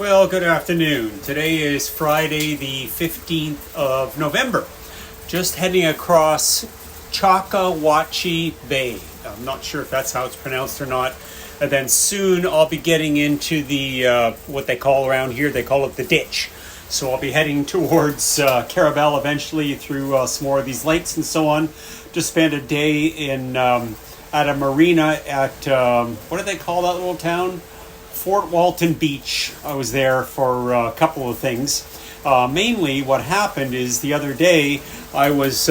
Well, good afternoon. Today is Friday the 15th of November. Just heading across Chakawachi Bay. I'm not sure if that's how it's pronounced or not. And then soon I'll be getting into the, what they call around here, they call it the ditch. So I'll be heading towards Carabel eventually through some more of these lakes and so on. Just spend a day in at a marina at, what do they call that little town? Fort Walton Beach. I was there for a couple of things. Mainly what happened is the other day I was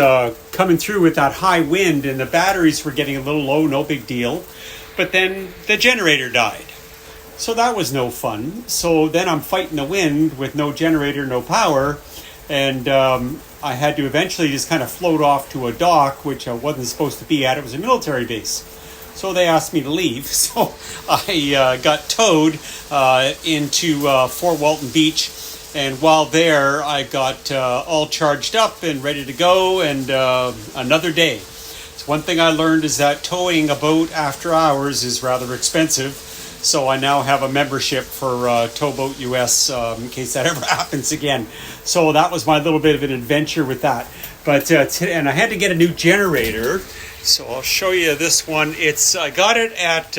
coming through with that high wind and the batteries were getting a little low, no big deal. But then the generator died. So that was no fun. So then I'm fighting the wind with no generator, no power. And I had to eventually just kind of float off to a dock, which I wasn't supposed to be at. It was a military base. So they asked me to leave. So I got towed into Fort Walton Beach. And while there, I got all charged up and ready to go. And another day. So one thing I learned is that towing a boat after hours is rather expensive. So I now have a membership for Towboat US in case that ever happens again. So that was my little bit of an adventure with that. But and I had to get a new generator. So I'll show you this one. I got it at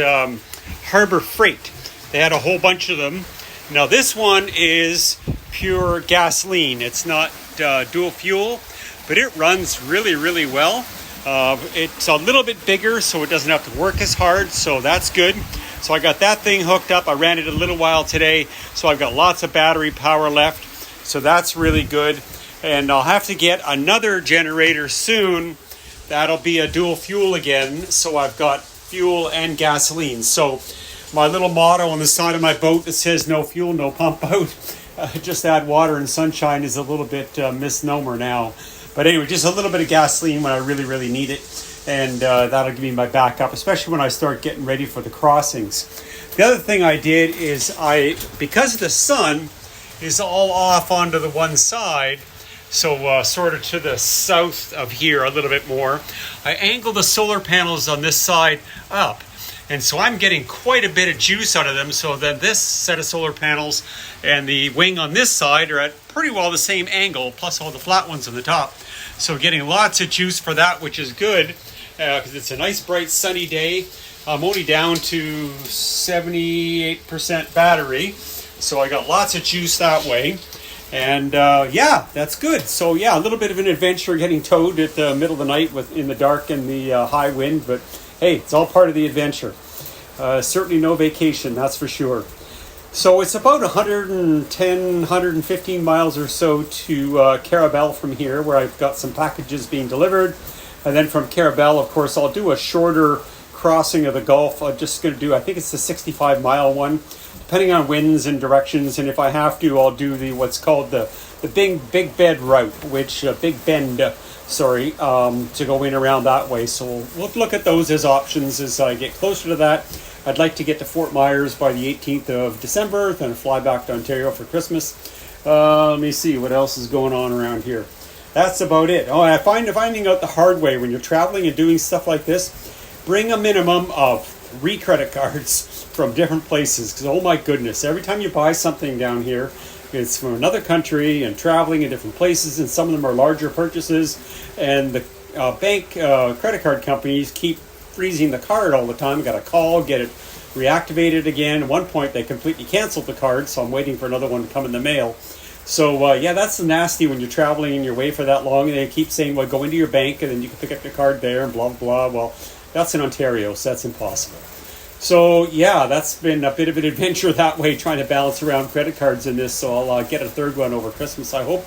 Harbor Freight. They had a whole bunch of them. Now this one is pure gasoline. It's not dual fuel, but it runs really, really well. It's a little bit bigger, so it doesn't have to work as hard. So that's good. So I got that thing hooked up. I ran it a little while today. So I've got lots of battery power left. So that's really good. And I'll have to get another generator soon. That'll be a dual fuel again. So I've got fuel and gasoline. So my little motto on the side of my boat that says no fuel, no pump out. Just add water and sunshine is a little bit misnomer now. But anyway, just a little bit of gasoline when I really, really need it. And that'll give me my backup, especially when I start getting ready for the crossings. The other thing I did is because the sun is all off onto the one side, so sort of to the south of here a little bit more, I angled the solar panels on this side up. And so I'm getting quite a bit of juice out of them. So then this set of solar panels and the wing on this side are at pretty well the same angle, plus all the flat ones on the top. So getting lots of juice for that, which is good, because it's a nice, bright, sunny day. I'm only down to 78% battery. So I got lots of juice that way. And yeah, that's good. So yeah, a little bit of an adventure getting towed at the middle of the night in the dark and the high wind. But hey, it's all part of the adventure. Certainly no vacation, that's for sure. So it's about 110, 115 miles or so to Carabel from here, where I've got some packages being delivered. And then from Carabel, of course, I'll do a shorter crossing of the Gulf. I'm just going to do, I think it's the 65-mile one, depending on winds and directions. And if I have to, I'll do what's called the Big Bend route, Big Bend, to go in around that way. So we'll look at those as options as I get closer to that. I'd like to get to Fort Myers by the 18th of December, then fly back to Ontario for Christmas. Let me see what else is going on around here. That's about it. Oh, finding out the hard way when you're traveling and doing stuff like this, bring a minimum of 3 credit cards from different places. Because, oh my goodness, every time you buy something down here, it's from another country and traveling in different places, and some of them are larger purchases. And the bank credit card companies keep freezing the card all the time. I got to call, get it reactivated again. At one point, they completely canceled the card, so I'm waiting for another one to come in the mail. So, yeah, that's nasty when you're traveling and you're away for that long, and they keep saying, well, go into your bank, and then you can pick up your card there, and blah, blah, blah. Well, that's in Ontario, so that's impossible. So, yeah, that's been a bit of an adventure that way, trying to balance around credit cards in this. So I'll get a third one over Christmas, I hope.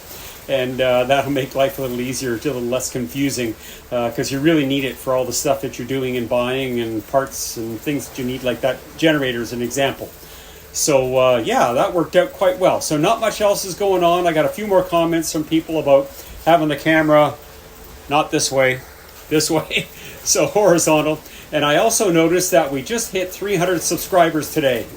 And that'll make life a little easier, a little less confusing, because you really need it for all the stuff that you're doing and buying and parts and things that you need, like that generator is an example. So, yeah, that worked out quite well. So not much else is going on. I got a few more comments from people about having the camera not this way, so horizontal. And I also noticed that we just hit 300 subscribers today.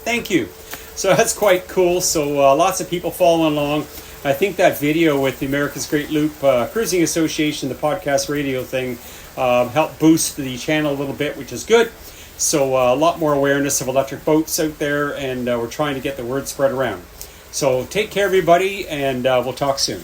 Thank you. So that's quite cool. So lots of people following along. I think that video with the America's Great Loop Cruising Association, the podcast radio thing, helped boost the channel a little bit, which is good. So a lot more awareness of electric boats out there, and we're trying to get the word spread around. So take care, everybody, and we'll talk soon.